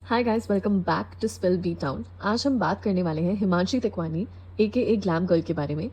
Hi guys, welcome back to Spill B Town. आज हम बात करने वाले हैं Himanshi Tikwani a glam girl के बारे में।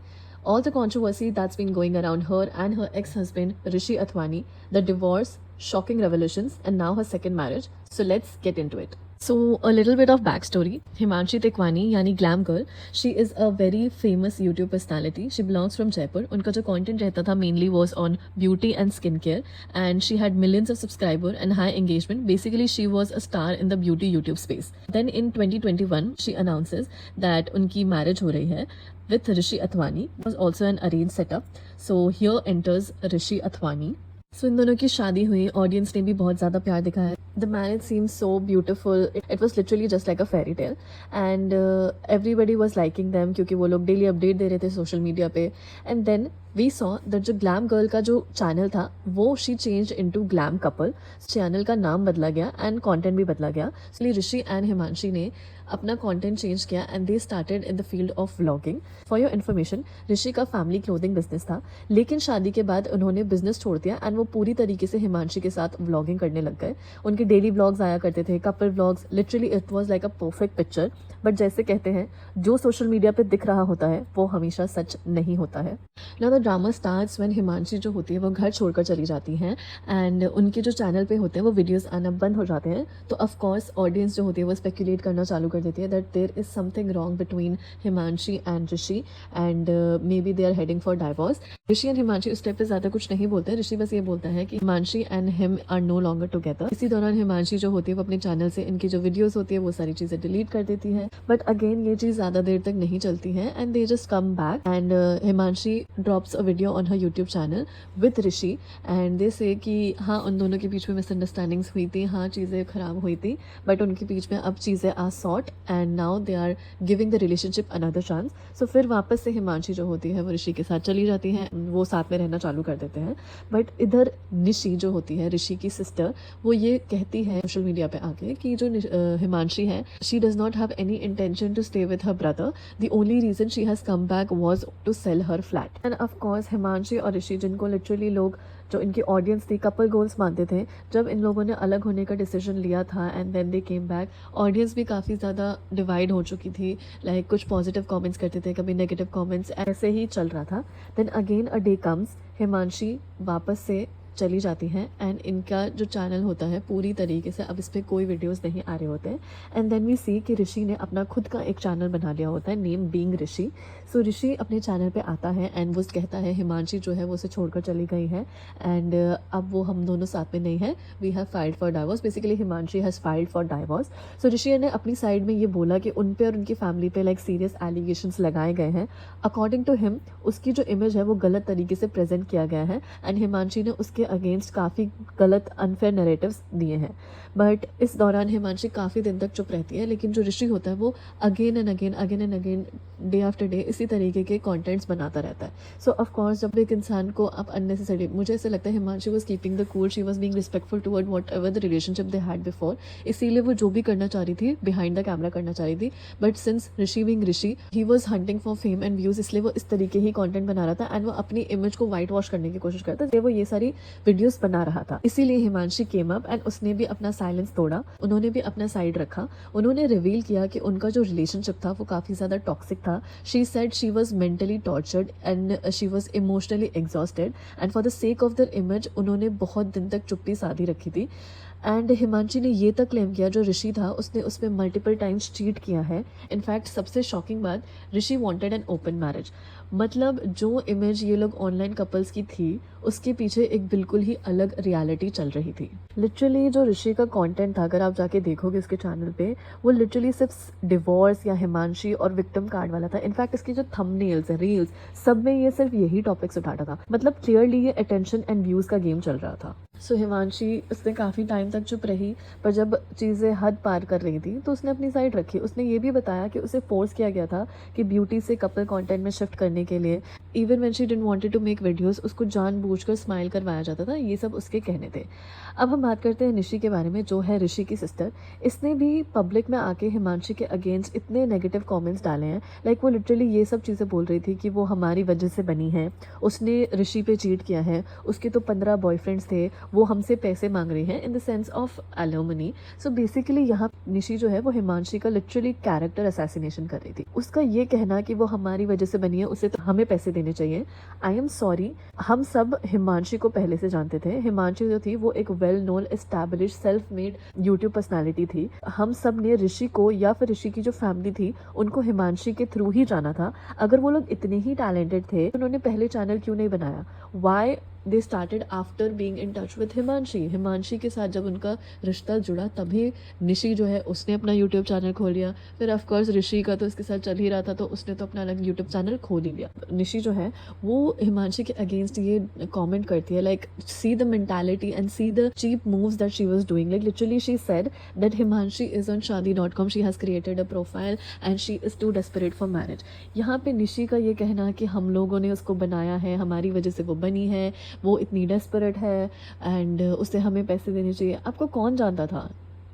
All the controversy that's been going around her and her ex husband Rishi Athwani, the divorce, shocking revelations, and now her second marriage. So let's get into it. So a little bit of backstory. Himanshi Tikwani यानी Glam Girl, she is a very famous YouTube personality. She belongs from Jaipur. उनका जो content रहता था mainly was on beauty and skincare, and she had millions of subscribers and high engagement. Basically, she was a star in the beauty YouTube space. Then in 2021, she announces that उनकी marriage हो रही है with Rishi Athwani. It was also an arranged setup. So here enters Rishi Athwani. सो इन दोनों की शादी हुई, audience ने भी बहुत ज़्यादा प्यार दिखाया। The marriage seems so beautiful, it was literally just like a fairy tale and everybody was liking them क्योंकि वो लोग डेली अपडेट दे रहे थे सोशल मीडिया पे। And then we saw that जो ग्लैम गर्ल का जो चैनल था वो she change into glam couple. Channel का नाम बदला गया एंड कंटेंट भी बदला गया। इसलिए ऋषि एंड हिमांशी ने अपना कंटेंट चेंज किया and they started in the field of vlogging. For your information, Rishi का फैमिली क्लोथिंग बिजनेस था, लेकिन शादी के बाद उन्होंने बिजनेस छोड़ दिया एंड वो पूरी तरीके से हिमांशी के साथ व्लॉगिंग करने लग गए। उनके डेली व्लॉग्स आया करते थे, couple vlogs. Literally it was like a perfect picture. But जैसे कहते हैं, जो सोशल मीडिया पे दिख रहा होता है वो हमेशा सच नहीं होता है। Now the drama starts when Himanshi जो होती है वो घर छोड़कर चली जाती हैं एंड उनके जो चैनल पे होते हैं वो वीडियोस आना बंद हो जाते हैं। तो ऑफ कोर्स ऑडियंस जो होती है वो स्पेकुलेट करना चालू कर देती है that there is something wrong between Himanshi and Rishi and maybe they are heading for divorce. Rishi and Himanshi उस टाइप पे ज्यादा कुछ नहीं बोलते हैं। ऋषि बस ये बोलता है कि Himanshi and him are no longer together. इसी दौरान हिमांशी जो होती है वो अपने चैनल से इनकी जो वीडियोस होती है वो सारी चीजें डिलीट कर देती है। बट अगेन ये चीज ज्यादा देर तक नहीं चलती है and they just come back and Himanshi drops a video on her YouTube channel with Rishi and they से कि हाँ, उन दोनों के बीच में मिसअंडरस्टैंडिंग्स हुई थी, हाँ चीज़ें खराब हुई थी, बट उनके बीच में अब चीज़ें are sort and now they are giving the relationship another chance. So फिर वापस से हिमांशी जो होती है वो ऋषि के साथ चली जाती है, वो साथ में रहना चालू कर देते हैं। बट इधर निशी जो होती है ऋषि की सिस्टर, वो ये कहती है सोशल मीडिया पे आके कि जो हिमांशी है, she does not have any intention to stay with her brother. The only reason she has come back was to sell her flat. And of course Himanshi और ऋषि, जिनको लिटरली लोग, जो इनकी ऑडियंस थी, कपल गोल्स मानते थे, जब इन लोगों ने अलग होने का डिसीजन लिया था and then they came back, audience भी काफ़ी ज़्यादा डिवाइड हो चुकी थी। लाइक कुछ पॉजिटिव कमेंट्स करते थे, कभी नेगेटिव कमेंट्स, ऐसे ही चल रहा था। Then again a day comes, Himanshi वापस से चली जाती हैं एंड इनका जो चैनल होता है पूरी तरीके से अब इस पर कोई वीडियोस नहीं आ रहे होते हैं। एंड देन वी सी कि ऋषि ने अपना खुद का एक चैनल बना लिया होता है, नेम बीइंग ऋषि। सो ऋषि अपने चैनल पे आता है एंड वो कहता है हिमांशी जो है वो उसे छोड़कर चली गई है एंड अब वो हम दोनों साथ में नहीं है, we have filed for divorce. Basically Himanshi has filed for divorce. So Rishi ने अपनी साइड में ये बोला कि उन पे और उनकी फैमिली पे लाइक सीरियस एलिगेशंस लगाए गए हैं। अकॉर्डिंग टू हिम, उसकी जो इमेज है वो गलत तरीके से प्रेजेंट किया गया है एंड हिमांशी ने उसके अगेंस्ट काफ़ी गलत अनफेयर नैरेटिव्स दिए हैं। बट इस दौरान हिमांशी काफ़ी दिन तक चुप रहती है, लेकिन जो ऋषि होता है वो again and again day after day इसी तरीके के कंटेंट्स बनाता रहता है। सो ऑफ कोर्स जब एक इंसान को आप अननेसेसरी, मुझे ऐसे लगता है Himanshi was keeping the cool, she was being respectful toward what ever the relationship they had before. इसीलिए वो जो भी करना चाह रही थी बिहाइंड द कैमरा करना चाह रही थी। But since Rishi being Rishi, he was hunting for fame and views, इसलिए वो इस तरीके ही कंटेंट बना रहा था एंड वो अपनी इमेज को वाइट वॉश करने की कोशिश करता है। वो ये सारी वीडियोस बना रहा था। इसीलिए हिमांशी केम अप एंड उसने भी अपना साइलेंस तोड़ा, उन्होंने भी अपना साइड रखा। उन्होंने रिवील किया कि उनका जो रिलेशनशिप था वो काफ़ी ज़्यादा टॉक्सिक था। She said she was mentally tortured and she was emotionally exhausted and for the sake of their image उन्होंने बहुत दिन तक चुप्पी साधी रखी थी। एंड हिमांशी ने ये तक क्लेम किया जो ऋषि था उसने उस पर मल्टीपल टाइम्स चीट किया है। इनफैक्ट सबसे शॉकिंग बात, ऋषि वांटेड एन ओपन मैरिज। मतलब जो इमेज ये लोग ऑनलाइन कपल्स की थी उसके पीछे एक बिल्कुल ही अलग रियलिटी चल रही थी। लिटरली जो ऋषि का कंटेंट था, अगर आप जाके देखोगे इसके चैनल पे, वो लिटरली सिर्फ डिवोर्स या हिमांशी और विक्टिम कार्ड वाला था। इनफैक्ट इसकी जो थंबनेल्स है, रील्स, सब में ये सिर्फ यही टॉपिक्स उठाता था। मतलब क्लियरली ये अटेंशन एंड व्यूज का गेम चल रहा था। सो हिमांशी उसने काफ़ी टाइम तक चुप रही, पर जब चीज़ें हद पार कर रही थी तो उसने अपनी साइड रखी। उसने ये भी बताया कि उसे फोर्स किया गया था कि ब्यूटी से कपल कंटेंट में शिफ्ट करने के लिए, even when she didn't wanted to make videos, उसको जानबूझकर स्माइल करवाया जाता था। ये सब उसके कहने थे। अब हम बात करते हैं निशी के बारे में, जो है ऋषि की सिस्टर। इसने भी पब्लिक में आके हिमांशी के अगेंस्ट इतने नेगेटिव कमेंट्स डाले हैं। लाइक वो लिटरली ये सब चीज़ें बोल रही थी कि वो हमारी वजह से बनी है, उसने ऋषि पे चीट किया है, उसके तो 15 बॉयफ्रेंड्स थे, वो हमसे पैसे मांग रही है in the sense of alimony. So basically यहाँ निशी जो है वो हिमांशी का लिटरली कैरेक्टर असैसिनेशन कर रही थी। उसका ये कहना कि वो हमारी वजह से बनी है, उसे तो हमें पैसे देने चाहिए। आई एम सॉरी, हम सब हिमांशी को पहले से जानते थे। हिमांशी जो थी वो एक well known establish self made YouTube personality थी। हम सब ने ऋषि को या फिर ऋषि की जो फैमिली थी उनको हिमांशी के थ्रू ही जाना था। अगर वो लोग इतने ही टैलेंटेड थे तो उन्होंने पहले चैनल क्यों नहीं बनाया? Why they started after being in touch with Himanshi. Himanshi के साथ जब उनका रिश्ता जुड़ा तभी निशी जो है उसने अपना यूट्यूब चैनल खोल लिया। फिर ऑफकोर्स ऋषि का तो इसके साथ चल ही रहा था, तो उसने तो अपना अलग यूट्यूब चैनल खोल ही लिया। निशी जो है वो हिमांशी के अगेंस्ट ये कमेंट करती है, like see the mentality and see the cheap moves that she was doing. Like literally she said that Himanshi is on shaadi.com, she has created a profile and she is too desperate for marriage. यहाँ पे निशी का ये कहना कि हम लोगों ने उसको बनाया है, हमारी वजह से वो बनी है, वो इतनी डेस्परेट है एंड उसे हमें पैसे देने चाहिए। आपको कौन जानता था?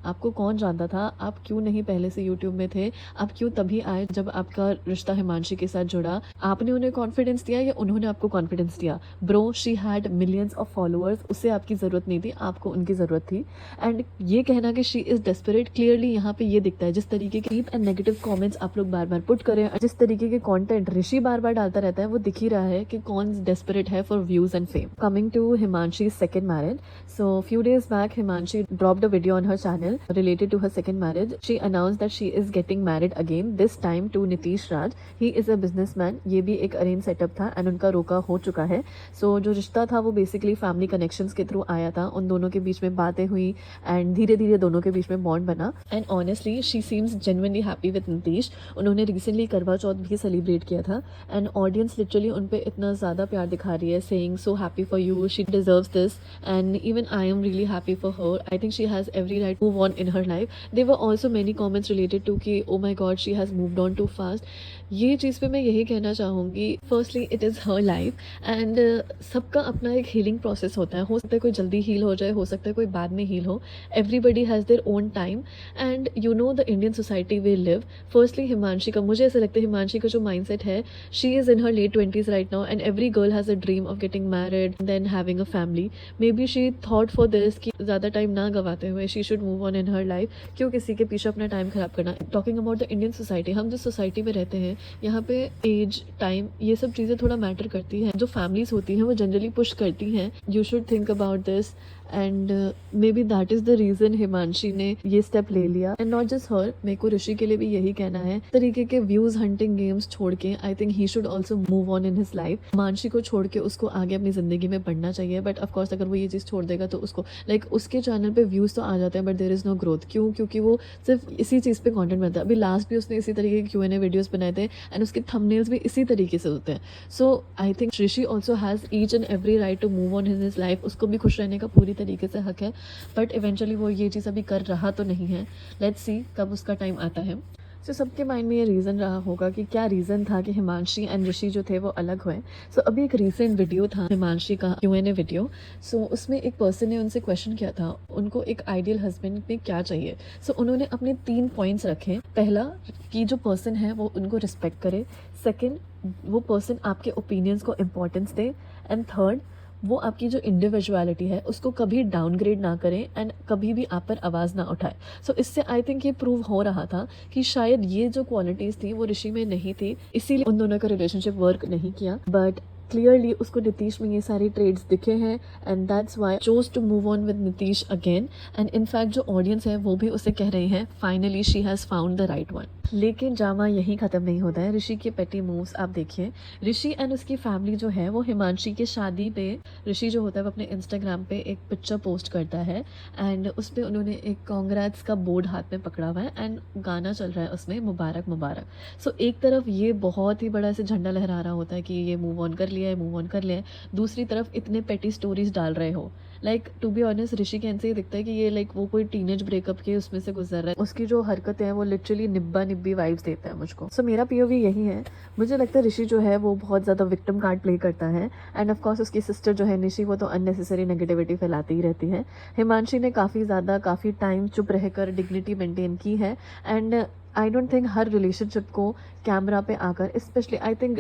आपको कौन जानता था? आप क्यों नहीं पहले से यूट्यूब में थे? आप क्यों तभी आए जब आपका रिश्ता हिमांशी के साथ जुड़ा? आपने उन्हें कॉन्फिडेंस दिया या उन्होंने आपको कॉन्फिडेंस दिया? Bro, she had millions of followers, उसे आपकी ज़रूरत नहीं थी, आपको उनकी ज़रूरत थी। एंड ये कहना कि शी इज़ डेस्परेट, क्लियरली यहाँ पे ये दिखता है। जिस तरीके के डीप एंड नेगेटिव कॉमेंट्स आप लोग बार बार पुट करें, जिस तरीके के कॉन्टेंट ऋषि बार बार डालता रहता है, वो दिख ही रहा है कि कौन डेस्परेट है for views and fame. Coming to Himanshi second marriage, so few days back Himanshi dropped a video on her channel related to her second marriage. She announced that she is getting married again, this time to Nitish Raj. He is a businessman. ये भी एक arrange setup था and उनका रोका हो चुका है। सो जो रिश्ता था वो बेसिकली फैमिली कनेक्शंस के थ्रू आया था। उन दोनों के बीच में बातें हुई एंड धीरे धीरे दोनों के बीच में बॉन्ड बना and honestly she seems genuinely happy with Nitish. उन्होंने रिसेंटली करवा चौथ भी सेलिब्रेट किया था एंड ऑडियंस लिटरली उन पर इतना ज़्यादा प्यार दिखा रही है, saying so happy for you, she deserves this and even I am really happy for her. I think she has every right to move on in her life. There were also many comments related to कि oh my god she has moved on too fast. ये चीज़ पे मैं यही कहना चाहूँगी, firstly it is her life and सबका अपना एक हीलिंग प्रोसेस होता है। हो सकता है कोई जल्दी हील हो जाए, हो सकता है कोई बाद में हील हो। Everybody has their own time and you know the Indian society we live. Firstly Himanshi का, मुझे ऐसा लगता है हिमांशी का जो माइंडसेट है, she is in her late 20s right now and every girl has a dream of getting married then having a family. Maybe she thought for this कि ज़्यादा टाइम ना गवाते हुए she should move on in her life. क्यों किसी के पीछे अपना टाइम खराब करना? Talking about the Indian society, हम जिस सोसाइटी में रहते हैं यहाँ पे एज, टाइम, ये सब चीज़ें थोड़ा मैटर करती हैं। जो फैमिलीज होती हैं वो जनरली पुश करती हैं, you should think about this and may be that is the reason Himanshi ने ये स्टेप ले लिया एंड नॉट जस्ट हर। मेरे को ऋषि के लिए भी यही कहना है, तरीके के व्यूज हंटिंग गेम्स छोड़ के I think he should also move on in his life. Himanshi को छोड़ के उसको आगे अपनी ज़िंदगी में बढ़ना चाहिए, बट ऑफकोर्स अगर वो ये चीज़ छोड़ देगा तो उसको उसके चैनल पे व्यूज़ तो आ जाते हैं but there is no growth. क्यों? क्योंकि वो सिर्फ इसी चीज़ पे कंटेंट बनता है। अभी लास्ट भी उसने इसी तरीके के Q&A वीडियोस बनाए थे एंड उसके थंबनेल्स भी इसी तरीके से होते हैं। So I think Rishi also has each and every right to move on in his life. उसको भी खुश रहने का पूरी तरीके से हक है, बट इवेंचुअली वो ये चीज़ अभी कर रहा तो नहीं है। लेट्स सी कब उसका टाइम आता है। सो सबके माइंड में ये रीज़न रहा होगा कि क्या रीज़न था कि हिमांशी एंड ऋषि जो थे वो अलग हुए। सो अभी एक रीसेंट वीडियो था हिमांशी का Q&A वीडियो। सो उसमें एक पर्सन ने उनसे क्वेश्चन किया था उनको एक आइडियल हस्बैंड में क्या चाहिए। सो उन्होंने अपने 3 पॉइंट्स रखे। पहला कि जो पर्सन है वो उनको रिस्पेक्ट करे, सेकेंड वो पर्सन आपके ओपिनियंस को इम्पोर्टेंस दे एंड थर्ड वो आपकी जो इंडिविजुअलिटी है उसको कभी डाउनग्रेड ना करें एंड कभी भी आप पर आवाज़ ना उठाए। सो इससे आई थिंक ये प्रूव हो रहा था कि शायद ये जो क्वालिटीज़ थी वो ऋषि में नहीं थी, इसीलिए उन दोनों का रिलेशनशिप वर्क नहीं किया। बट क्लियरली उसको नीतीश में ये सारी ट्रेड्स दिखे हैं and that's why chose to move on with Nitish again. And in fact जो ऑडियंस है वो भी उसे कह रहे हैं finally she has found the right one. लेकिन ड्रामा यहीं ख़त्म नहीं होता है। ऋषि के पेटी मूव्स आप देखिए। ऋषि एंड उसकी फैमिली जो है वो हिमांशी की शादी पे, ऋषि जो होता है वो अपने इंस्टाग्राम पे एक पिक्चर पोस्ट करता है एंड उस पर उन्होंने एक कांग्रेट्स का बोर्ड हाथ में पकड़ा हुआ है एंड गाना चल रहा है उसमें मुबारक मुबारक। सो एक तरफ ये बहुत ही बड़ा ऐसे झंडा लहरा रहा होता है कि ये मूव ऑन कर लिया है, मूव ऑन कर लिया है, दूसरी तरफ इतने पेटी स्टोरीज डाल रहे हो। लाइक टू बी ऑनेस्ट ऋषि के से ये दिखता है कि ये वो कोई टीनेज ब्रेकअप के उसमें से गुजर रहा है। उसकी जो हरकतें हैं वो लिटरली निब्बा निब्बी वाइब्स देता है मुझको। सो मेरा POV यही है। मुझे लगता है ऋषि जो है वो बहुत ज़्यादा विक्टिम कार्ड प्ले करता है एंड ऑफ कोर्स उसकी सिस्टर जो है निशी वो तो अननेसेसरी नेगेटिविटी फैलाती ही रहती है। हिमांशी ने काफ़ी टाइम चुप रहकर डिग्निटी मेंटेन की है and I don't think her relationship को कैमरा पे आकर, स्पेशली आई थिंक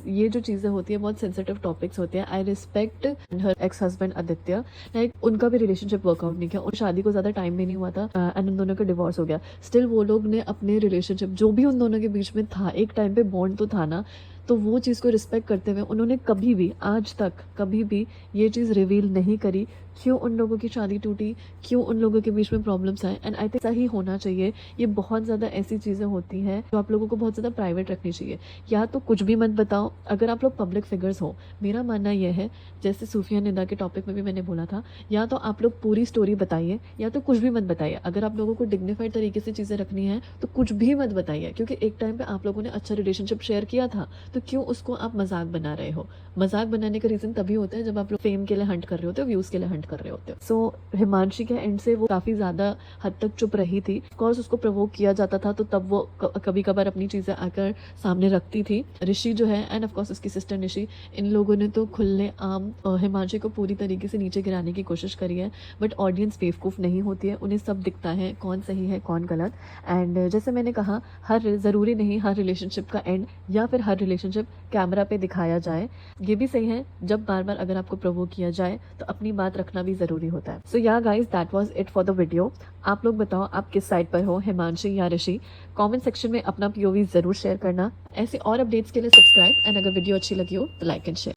ये जो चीज़ें होती है बहुत सेंसिटिव टॉपिक्स होते हैं। I respect her ex husband Aditya, like उनका भी रिलेशनशिप वर्कआउट नहीं किया, उन शादी को ज़्यादा टाइम भी नहीं हुआ था एंड उन दोनों का डिवोर्स हो गया। स्टिल वो लोग ने अपने रिलेशनशिप जो भी उन दोनों के बीच में था, एक टाइम पे बॉन्ड तो था ना, तो वो चीज़ को रिस्पेक्ट करते हुए उन्होंने कभी भी आज तक कभी भी ये चीज़ रिवील नहीं करी क्यों उन लोगों की शादी टूटी, क्यों उन लोगों के बीच में प्रॉब्लम्स आए। एंड आई थिंक ऐसा ही होना चाहिए। ये बहुत ज़्यादा ऐसी चीज़ें होती हैं जो आप लोगों को बहुत ज़्यादा प्राइवेट रखनी चाहिए। या तो कुछ भी मत बताओ अगर आप लोग पब्लिक फिगर्स हो। मेरा मानना यह है, जैसे सूफिया निदा के टॉपिक में भी मैंने बोला था, या तो आप लोग पूरी स्टोरी बताइए या तो कुछ भी मत बताइए। अगर आप लोगों को डिग्निफाइड तरीके से चीज़ें रखनी है तो कुछ भी मत बताइए, क्योंकि एक टाइम पे आप लोगों ने अच्छा रिलेशनशिप शेयर किया था, तो क्यों उसको आप मजाक बना रहे हो। मजाक बनाने का रीज़न तभी होता है जब आप लोग फेम के लिए हंट कर रहे होते हो, व्यूज़ के लिए हंट कर रहे होते हो। सो हिमांशी के एंड से वो काफ़ी ज़्यादा हद तक चुप रही थी। ऑफकोर्स उसको प्रवोक किया जाता था तो तब वो कभी कभार अपनी चीज़ें आकर सामने रखती थी। ऋषि जो है एंड ऑफकोर्स उसकी सिस्टर निशी, इन लोगों ने तो खुले आम हिमांशी को पूरी तरीके से नीचे गिराने की कोशिश करी है। बट ऑडियंस बेवकूफ़ नहीं होती है, उन्हें सब दिखता है कौन सही है कौन गलत। एंड जैसे मैंने कहा, हर ज़रूरी नहीं हर रिलेशनशिप का एंड या फिर हर रिलेशनशिप कैमरा पे दिखाया जाए। ये भी सही है जब बार बार अगर आपको प्रोवोक किया जाए तो अपनी बात रखना भी ज़रूरी होता है। सो yeah guys, that was it for the video. आप लोग बताओ आप किस साइड पर हो, हिमांशी या ऋषि। कमेंट सेक्शन में अपना POV ज़रूर शेयर करना। ऐसे और अपडेट्स के लिए सब्सक्राइब, एंड अगर वीडियो अच्छी लगी हो तो लाइक एंड शेयर।